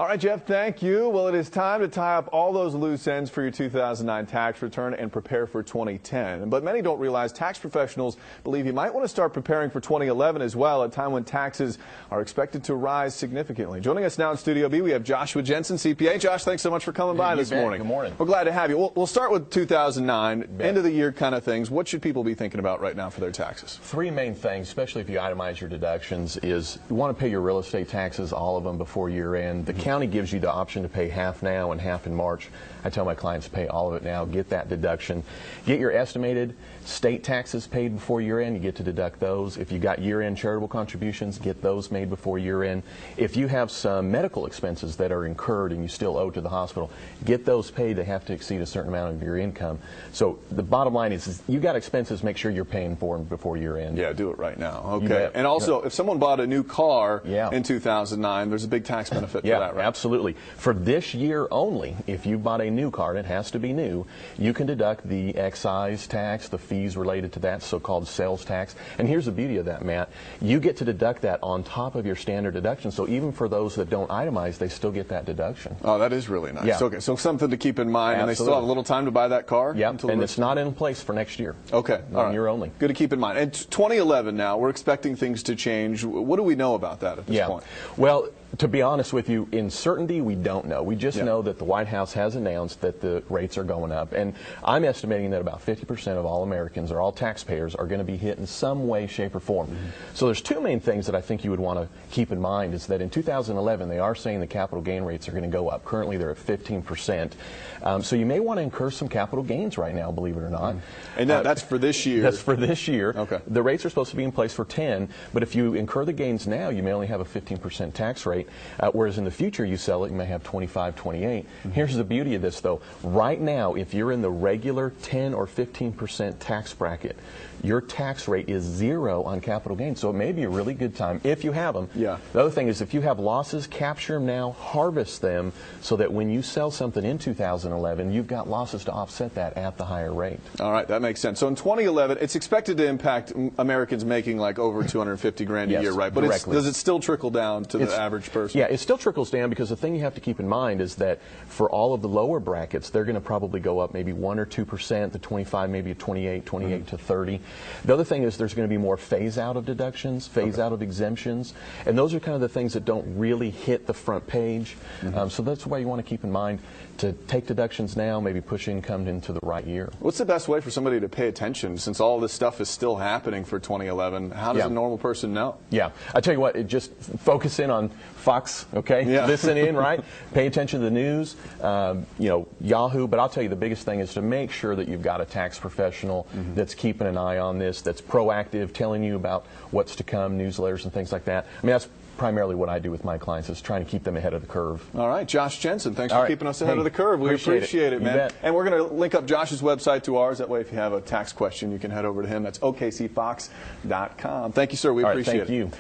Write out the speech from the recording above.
All right, Jeff, thank you. Well, it is time to tie up all those loose ends for your 2009 tax return and prepare for 2010. But many don't realize tax professionals believe you might want to start preparing for 2011 as well, at a time when taxes are expected to rise significantly. Joining us now in Studio B, we have Joshua Jensen, CPA. Josh, thanks so much for coming by this morning. Good morning. We're glad to have you. We'll start with 2009, end of the year kind of things. What should people be thinking about right now for their taxes? Three main things, especially if you itemize your deductions, is you want to pay your real estate taxes, all of them, before year end. The county gives you the option to pay half now and half in March. I tell my clients to pay all of it now, get that deduction. Get your estimated state taxes paid before year end, you get to deduct those. If you got year end charitable contributions, get those made before year end. If you have some medical expenses that are incurred and you still owe to the hospital, get those paid. They have to exceed a certain amount of your income. So the bottom line is you got expenses, make sure you're paying for them before year end. Yeah, do it right now. Okay. And also, if someone bought a new car in 2009, there's a big tax benefit for that, right? Absolutely. For this year only, if you bought a new car, and it has to be new, you can deduct the excise tax, the fees related to that, so-called sales tax. And here's the beauty of that, Matt. You get to deduct that on top of your standard deduction. So even for those that don't itemize, they still get that deduction. Oh, that is really nice. Yeah. Okay, so something to keep in mind. Absolutely. And they still have a little time to buy that car? Yep, and it's not in place for next year. Okay. All right. Year only. Good to keep in mind. And 2011 now, we're expecting things to change. What do we know about that at this point? Well, to be honest with you, in certainty, we don't know. We just know that the White House has announced that the rates are going up. And I'm estimating that about 50% of all Americans, or all taxpayers, are going to be hit in some way, shape, or form. So there's two main things that I think you would want to keep in mind is that in 2011, they are saying the capital gain rates are going to go up. Currently, they're at 15%. So you may want to incur some capital gains right now, believe it or not. And that's for this year? That's for this year. Okay. The rates are supposed to be in place for 10, but if you incur the gains now, you may only have a 15% tax rate. Whereas in the future you sell it, you may have 25, 28. Here's the beauty of this though. Right now, if you're in the regular 10 or 15% tax bracket, your tax rate is 0 on capital gains. So it may be a really good time if you have them. Yeah. The other thing is if you have losses, capture them now, harvest them so that when you sell something in 2011, you've got losses to offset that at the higher rate. All right, that makes sense. So in 2011, it's expected to impact Americans making like over 250 grand a year, right? But does it still trickle down to the average person? Yeah, it still trickles down because the thing you have to keep in mind is that for all of the lower brackets, they're going to probably go up maybe 1 or 2%, the 25 maybe a 28, 28 to 30. The other thing is there's going to be more phase out of deductions, phase out of exemptions, and those are kind of the things that don't really hit the front page. So that's why you want to keep in mind to take deductions now, maybe push income into the right year. What's the best way for somebody to pay attention since all this stuff is still happening for 2011? How does a normal person know? Yeah, I tell you what, just focus in on Fox, okay? Listen in, right? Pay attention to the news, you know, Yahoo, but I'll tell you the biggest thing is to make sure that you've got a tax professional that's keeping an eye on this, that's proactive, telling you about what's to come, newsletters and things like that. I mean, that's primarily what I do with my clients is trying to keep them ahead of the curve. All right, Josh Jensen, thanks for keeping us ahead of the curve. We appreciate it, man. And we're going to link up Josh's website to ours. That way, if you have a tax question, you can head over to him. That's okcfox.com. Thank you, sir. We appreciate it. Thank you.